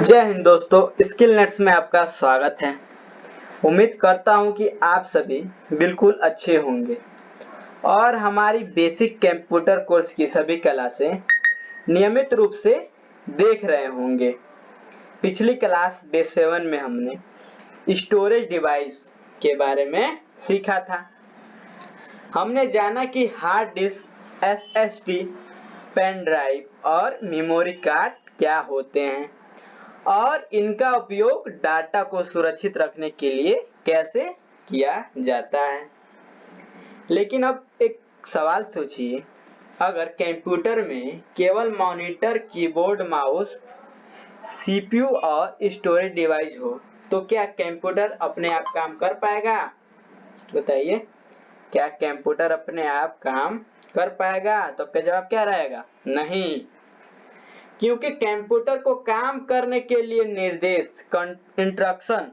जय हिंद दोस्तों, skill nets में आपका स्वागत है। उम्मीद करता हूं कि आप सभी बिल्कुल अच्छे होंगे और हमारी बेसिक कंप्यूटर कोर्स की सभी क्लासें नियमित रूप से देख रहे होंगे। पिछली क्लास डे 7 में हमने स्टोरेज डिवाइस के बारे में सीखा था। हमने जाना कि hard disk, SSD, pen drive और मेमोरी कार्ड क्या होते हैं और इनका उपयोग डाटा को सुरक्षित रखने के लिए कैसे किया जाता है। लेकिन अब एक सवाल सोचिए, अगर कंप्यूटर में केवल मॉनिटर, कीबोर्ड, माउस, सीपीयू और स्टोरेज डिवाइस हो तो क्या कंप्यूटर अपने आप काम कर पाएगा? बताइए, क्या कंप्यूटर अपने आप काम कर पाएगा? तो आपका जवाब क्या रहेगा? नहीं, क्योंकि कंप्यूटर को काम करने के लिए निर्देश, इंस्ट्रक्शन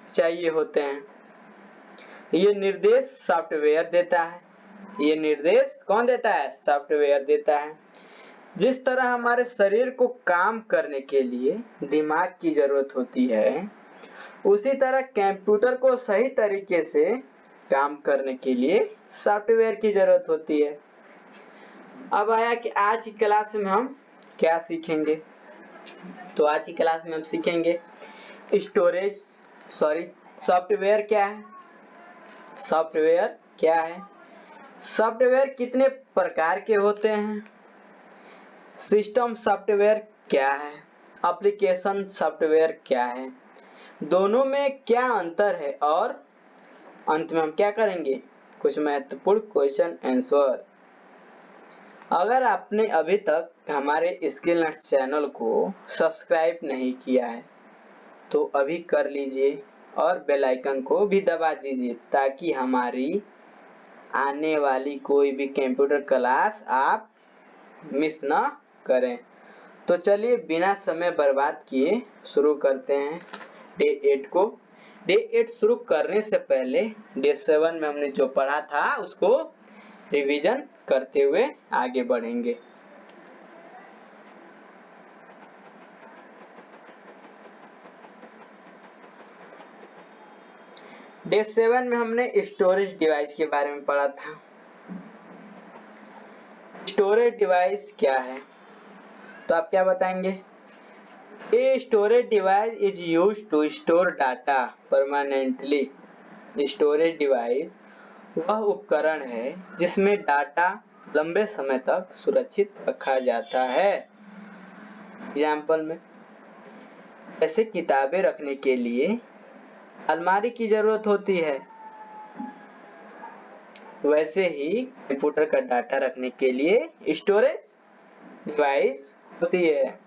चाहिए होते हैं। ये निर्देश सॉफ्टवेयर देता है। ये निर्देश कौन देता है? सॉफ्टवेयर देता है। जिस तरह हमारे शरीर को काम करने के लिए दिमाग की जरूरत होती है, उसी तरह कंप्यूटर को सही तरीके से काम करने के लिए सॉफ्टवेयर की जरूरत होती है। अब आया कि आज की क्लास में हम क्या सीखेंगे। तो आज की क्लास में हम सीखेंगे सॉफ्टवेयर क्या है। सॉफ्टवेयर क्या है? सॉफ्टवेयर कितने प्रकार के होते हैं? सिस्टम सॉफ्टवेयर क्या है? एप्लीकेशन सॉफ्टवेयर क्या है? दोनों में क्या अंतर है? और अंत में हम क्या करेंगे? कुछ महत्वपूर्ण क्वेश्चन आंसर। अगर आपने अभी तक हमारे स्किल नेट्स चैनल को सब्सक्राइब नहीं किया है तो अभी कर लीजिए और बेल आइकन को भी दबा दीजिए ताकि हमारी आने वाली कोई भी कंप्यूटर क्लास आप मिस ना करें। तो चलिए बिना समय बर्बाद किए शुरू करते हैं डे 8 को। डे 8 शुरू करने से पहले डे 7 में हमने जो पढ़ा था उसको रिवीजन करते हुए आगे बढ़ेंगे। डे 7 में हमने स्टोरेज डिवाइस के बारे में पढ़ा था। स्टोरेज डिवाइस क्या है? तो आप क्या बताएंगे? A storage device is used to store data permanently. Storage device वह उपकरण है जिसमें डाटा लंबे समय तक सुरक्षित रखा जाता है। एग्जाम्पल में ऐसे किताबें रखने के लिए अलमारी की जरूरत होती है, वैसे ही कंप्यूटर का डाटा रखने के लिए स्टोरेज डिवाइस होती है।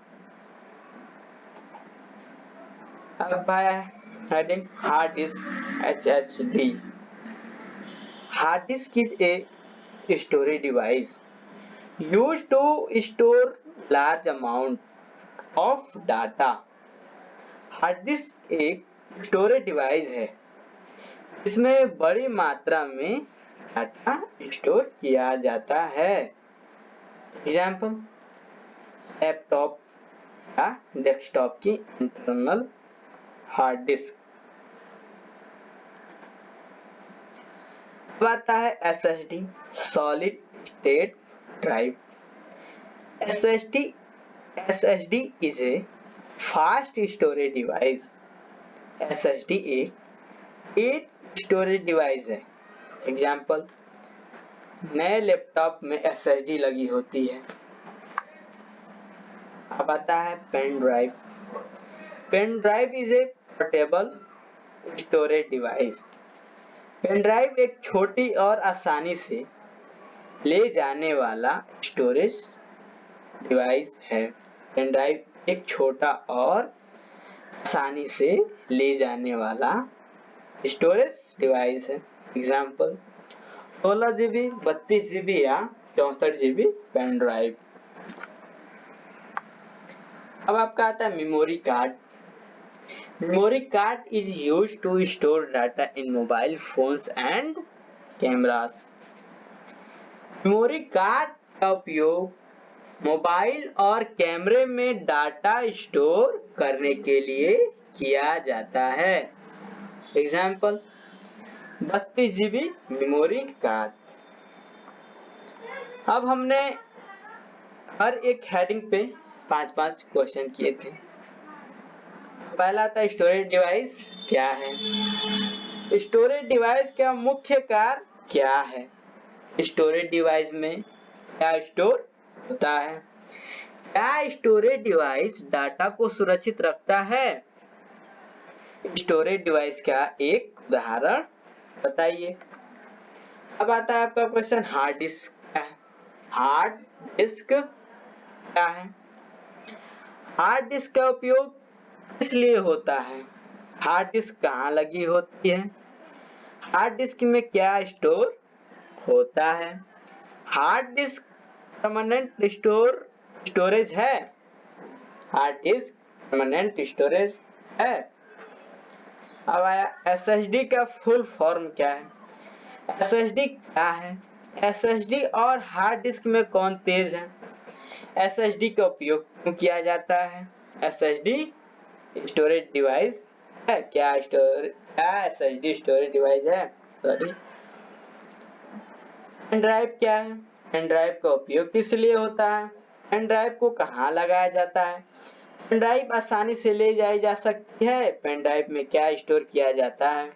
अब heading hard disk, HDD। Hard disk is a storage device used to store large amount of data। Hard disk एक स्टोरेज डिवाइस है इसमें बड़ी मात्रा में डाटा स्टोर किया जाता है। एग्जाम्पल लैपटॉप या डेस्कटॉप की इंटरनल हार्ड डिस्क। आता है SSD, solid state drive. SSD is a fast storage device। SSD एक तेज स्टोरेज डिवाइस है। एग्जाम्पल नए लैपटॉप में SSD लगी होती है। अब आता है pen drive. Pen drive is a portable storage device. Pen drive एक छोटी और आसानी से ले जाने वाला स्टोरेज डिवाइस है। पेन ड्राइव एक छोटा और आसानी से ले जाने वाला स्टोरेज डिवाइस है। एग्जाम्पल 16 GB, 32 GB या 64 GB पेन ड्राइव। अब आपका आता है memory card. Memory card is used to store data in mobile phones and cameras. Memory card का उपयोग मोबाइल और कैमरे में डाटा स्टोर करने के लिए किया जाता है। Example 32 GB memory card. अब हमने हर एक हेडिंग पे 5-5 क्वेश्चन किए थे। पहला था स्टोरेज डिवाइस क्या है। स्टोरेज डिवाइस का मुख्य कार्य क्या है। स्टोरेज डिवाइस में क्या स्टोर होता है। क्या स्टोरेज डिवाइस डाटा को सुरक्षित रखता है। स्टोरेज डिवाइस का एक उदाहरण बताइए। अब आता है आपका क्वेश्चन हार्ड डिस्क क्या है। हार्ड डिस्क क्या है। हार्ड डिस्क का उपयोग किस लिए होता है। हार्ड डिस्क कहाँ लगी होती है। हार्ड डिस्क में क्या स्टोर होता है। हार्ड डिस्क परमानेंट स्टोरेज है। हार्ड डिस्क परमानेंट स्टोरेज है। अब आया SSD का फुल फॉर्म क्या है। SSD क्या है। SSD और हार्ड डिस्क में कौन तेज है। SSD का उपयोग क्यों किया जाता है। SSD स्टोरेज डिवाइस है। क्या SSD स्टोरेज डिवाइस है। सॉरी। पेन ड्राइव क्या है। पेन ड्राइव का उपयोग किस लिए होता है। पेन ड्राइव को कहाँ लगाया जाता है। पेन ड्राइव आसानी से ले जाई जा सकती है। पेन ड्राइव में क्या स्टोर किया जाता है।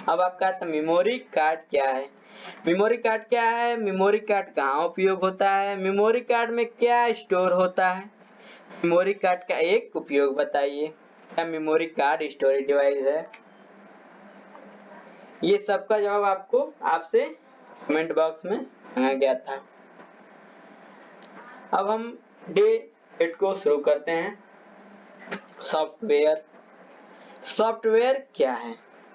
अब आपका मेमोरी कार्ड क्या है। मेमोरी कार्ड क्या है। मेमोरी कार्ड कहाँ उपयोग होता है। मेमोरी कार्ड में क्या स्टोर होता है। मेमोरी कार्ड का एक उपयोग बताइए। क्या मेमोरी कार्ड स्टोरेज डिवाइस है। ये सबका जवाब आपको आपसे कमेंट बॉक्स में मांगा गया था। अब हम डे 8 को शुरू करते हैं। सॉफ्टवेयर। सॉफ्टवेयर क्या है।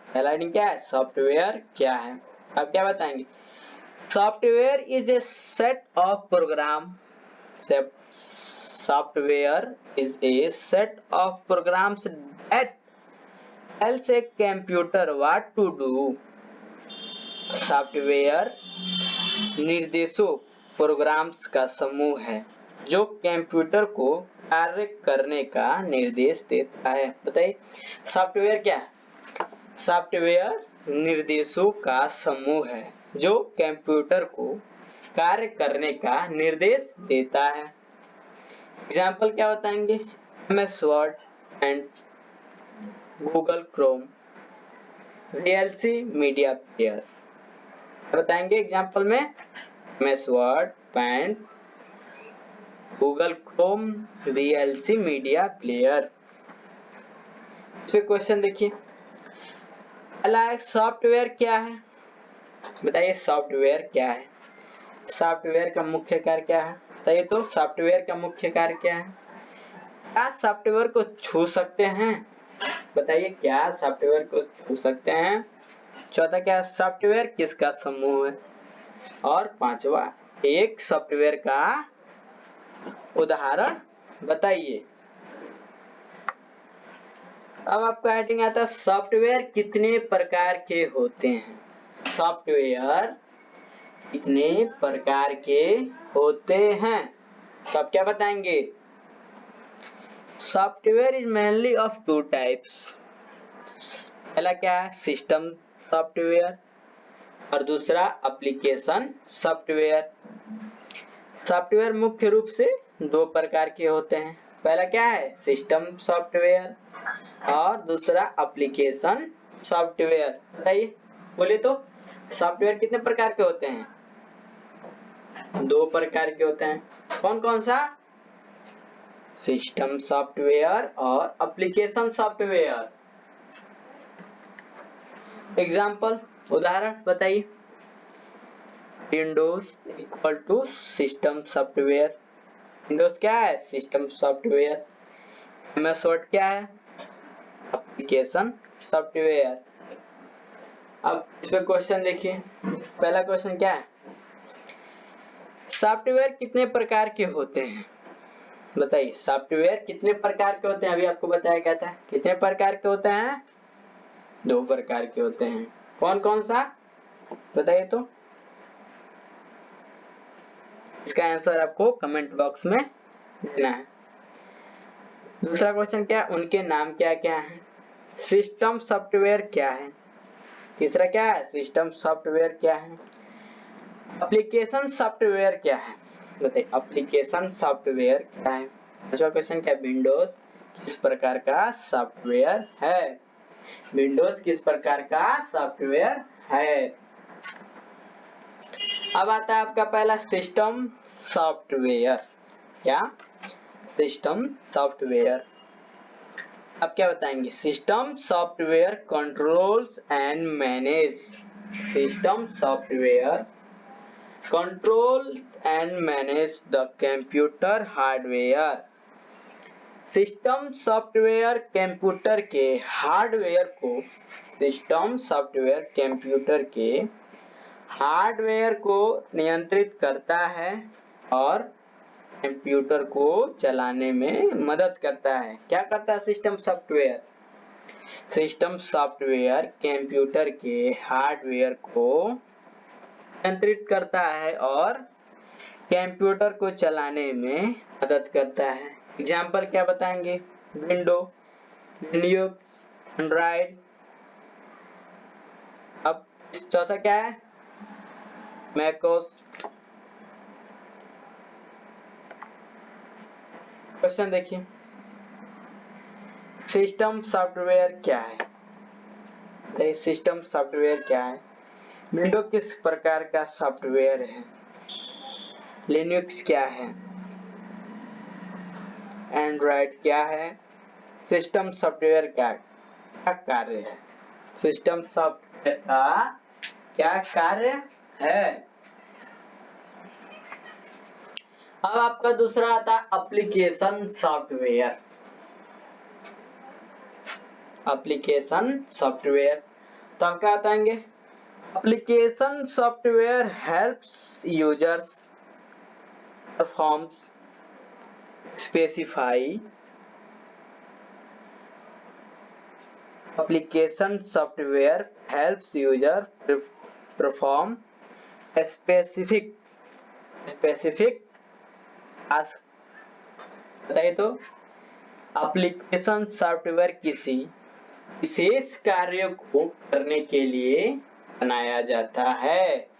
पहला हेडिंग क्या है। सॉफ्टवेयर क्या है। अब क्या बताएंगे। Software is a set of program. Software is a set of programs that tells a computer what to do. Software निर्देशों प्रोग्राम्स का समूह है जो कंप्यूटर को कार्य करने का निर्देश देता है। बताइए सॉफ्टवेयर क्या है। सॉफ्टवेयर निर्देशों का समूह है जो कंप्यूटर को कार्य करने का निर्देश देता है। एग्जाम्पल क्या बताएंगे। MS Word and Google Chrome, VLC media player बताएंगे। एग्जाम्पल में MS Word and Google Chrome, VLC media player. इस क्वेश्चन देखिए। पहला सॉफ्टवेयर क्या है। बताइए सॉफ्टवेयर क्या है। सॉफ्टवेयर का मुख्य कार्य क्या है। बताइए तो सॉफ्टवेयर का मुख्य कार्य क्या है। क्या सॉफ्टवेयर को छू सकते हैं। बताइए क्या सॉफ्टवेयर को छू सकते हैं। चौथा क्या सॉफ्टवेयर किसका समूह है। और पांचवा एक सॉफ्टवेयर का उदाहरण बताइए। अब आपका हेडिंग आता है सॉफ्टवेयर कितने प्रकार के होते हैं। सॉफ्टवेयर कितने प्रकार के होते हैं। तो आप क्या बताएंगे। Software is mainly of two types. पहला क्या है सिस्टम सॉफ्टवेयर और दूसरा एप्लीकेशन सॉफ्टवेयर। सॉफ्टवेयर मुख्य रूप से दो प्रकार के होते हैं। पहला क्या है सिस्टम सॉफ्टवेयर और दूसरा एप्लीकेशन सॉफ्टवेयर। बताइए बोलिए तो सॉफ्टवेयर कितने प्रकार के होते हैं। दो प्रकार के होते हैं। कौन कौन सा सिस्टम सॉफ्टवेयर और एप्लीकेशन सॉफ्टवेयर। एग्जाम्पल उदाहरण बताइए। Windows equal to system software. Windows क्या है सिस्टम सॉफ्टवेयर। MS Word क्या है एप्लीकेशन सॉफ्टवेयर। अब इस पे क्वेश्चन देखिए। पहला क्वेश्चन क्या है सॉफ्टवेयर कितने प्रकार के होते हैं। बताइए सॉफ्टवेयर कितने प्रकार के होते हैं। अभी आपको बताया गया था कितने प्रकार के होते हैं। दो प्रकार के होते हैं। कौन कौन सा बताइए तो। इसका आंसर आपको कमेंट बॉक्स में देना है। दूसरा क्वेश्चन क्या है, उनके नाम क्या क्या है। सिस्टम सॉफ्टवेयर क्या है। तीसरा क्या है, सिस्टम सॉफ्टवेयर क्या है। एप्लीकेशन सॉफ्टवेयर क्या है, बताइए एप्लीकेशन सॉफ्टवेयर क्या है। पांचवा क्वेश्चन क्या, विंडोज किस प्रकार का सॉफ्टवेयर है। विंडोज किस प्रकार का सॉफ्टवेयर है। अब आता है आपका पहला सिस्टम सॉफ्टवेयर। क्या, सिस्टम सॉफ्टवेयर। अब क्या बताएंगे, system software controls and manage. System software controls and manage the computer hardware। System software computer के हार्डवेयर को, सिस्टम सॉफ्टवेयर कंप्यूटर के हार्डवेयर को नियंत्रित करता है और कंप्यूटर को चलाने में मदद करता है। क्या करता है system software, system software computer के हार्डवेयर को नियंत्रित करता है और कंप्यूटर को चलाने में मदद करता है। एग्जाम्पल क्या बताएंगे, विंडो, लिनक्स, एंड्रॉइड। अब चौथा क्या है, मैकोस। क्वेश्चन देखिए, सिस्टम सॉफ्टवेयर क्या है। सिस्टम सॉफ्टवेयर क्या है, विंडो किस प्रकार का सॉफ्टवेयर है, लिनक्स क्या है, एंड्रॉइड क्या है, सिस्टम सॉफ्टवेयर क्या कार्य है। सिस्टम सॉफ्टवेयर का क्या कार्य है। अब आपका दूसरा आता है एप्लीकेशन सॉफ्टवेयर। एप्लीकेशन सॉफ्टवेयर, तो आप क्या बताएंगे, application software helps users performs specify. Application software helps user perform specific task. बताइए तो, एप्लीकेशन सॉफ्टवेयर किसी विशेष कार्य को करने के लिए बनाया जाता है।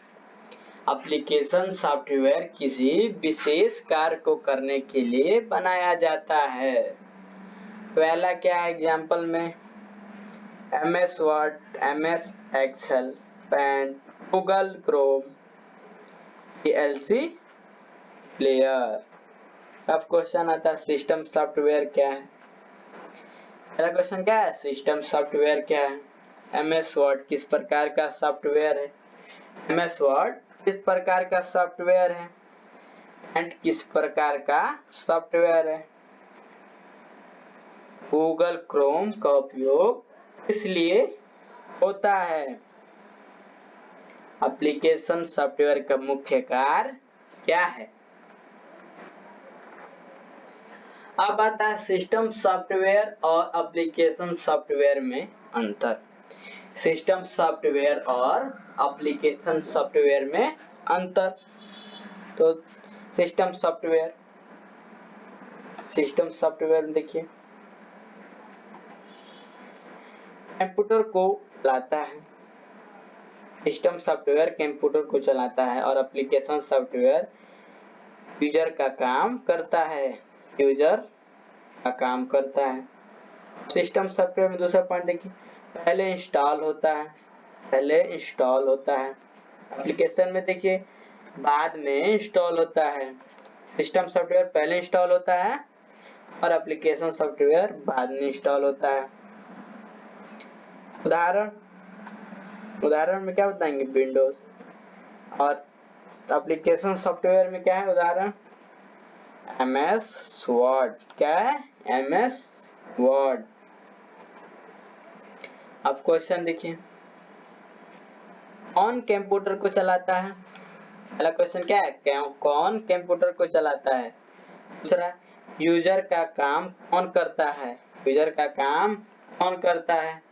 एप्लीकेशन सॉफ्टवेयर किसी विशेष कार्य को करने के लिए बनाया जाता है। पहला क्या है एग्जाम्पल में, MS Word, MS Excel, Paint, Google Chrome, VLC player. अब क्वेश्चन आता है सिस्टम सॉफ्टवेयर क्या है। पहला क्वेश्चन क्या है, सिस्टम सॉफ्टवेयर क्या है। MS वर्ड किस प्रकार का सॉफ्टवेयर है, MS वर्ड किस प्रकार का सॉफ्टवेयर है, एंड किस प्रकार का सॉफ्टवेयर है। गूगल क्रोम का उपयोग इसलिए होता है। एप्लीकेशन सॉफ्टवेयर का मुख्य कार्य क्या है। अब आता है सिस्टम सॉफ्टवेयर और एप्लीकेशन सॉफ्टवेयर में अंतर। सिस्टम सॉफ्टवेयर और एप्लीकेशन सॉफ्टवेयर में अंतर। तो सिस्टम सॉफ्टवेयर में देखिए, कंप्यूटर को चलाता है। सिस्टम सॉफ्टवेयर कंप्यूटर को चलाता है और एप्लीकेशन सॉफ्टवेयर यूजर का काम करता है। यूजर का काम करता है। सिस्टम सॉफ्टवेयर में दूसरा पॉइंट देखिए, पहले इंस्टॉल होता है। एप्लीकेशन में देखिए बाद में इंस्टॉल होता है। सिस्टम सॉफ्टवेयर पहले इंस्टॉल होता है और एप्लीकेशन सॉफ्टवेयर बाद में इंस्टॉल होता है। उदाहरण में क्या बताएंगे, विंडोज। और एप्लीकेशन सॉफ्टवेयर में क्या है उदाहरण, MS वर्ड। क्या है, MS वर्ड। अब क्वेश्चन देखिए, कौन कंप्यूटर को चलाता है। पहला क्वेश्चन क्या है, कौन कंप्यूटर को चलाता है। दूसरा, यूजर का काम कौन करता है। यूजर का काम कौन करता है।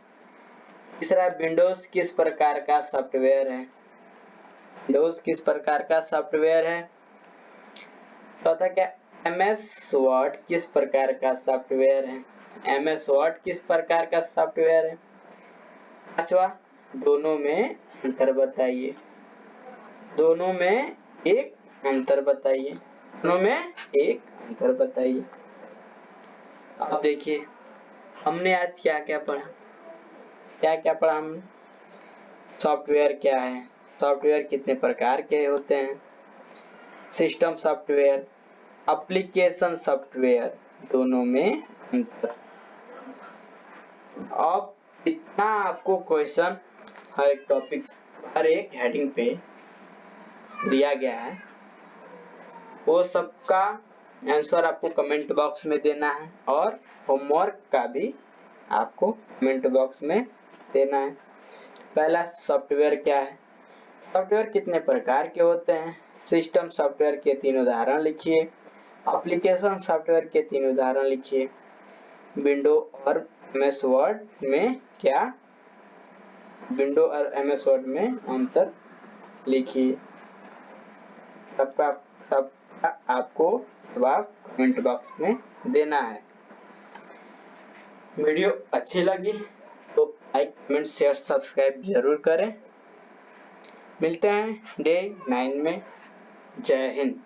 तीसरा, विंडोज किस प्रकार का सॉफ्टवेयर है। विंडोज किस प्रकार का सॉफ्टवेयर है। पता क्या MS वर्ड किस प्रकार का सॉफ्टवेयर है? MS वर्ड किस प्रकार का सॉफ्टवेयर है? पांचवा, दोनों में अंतर बताइए। दोनों में एक अंतर बताइए। दोनों में एक अंतर बताइए। अब देखिए हमने आज क्या क्या पढ़ा। क्या क्या पढ़ा हमने? सॉफ्टवेयर क्या है, सॉफ्टवेयर कितने प्रकार के होते हैं, सिस्टम सॉफ्टवेयर, एप्लीकेशन सॉफ्टवेयर, दोनों में अंतर। अब इतना आपको क्वेश्चन हर एक टॉपिक, हर एक हेडिंग पे दिया गया है, वो सबका आंसर आपको कमेंट बॉक्स में देना है और होमवर्क का भी आपको कमेंट बॉक्स में देना है। पहला सॉफ्टवेयर क्या है, सॉफ्टवेयर कितने प्रकार के होते हैं, सिस्टम सॉफ्टवेयर के 3 उदाहरण लिखिए, एप्लीकेशन सॉफ्टवेयर के 3 उदाहरण लिखिए, विंडो और MS वर्ड में क्या, विंडो और MS वर्ड में अंतर लिखिए। सबका आपको जवाब कमेंट बॉक्स में देना है। वीडियो अच्छी लगी तो लाइक, कमेंट, शेयर, सब्सक्राइब जरूर करें। मिलते हैं डे 9 में। जय हिंद।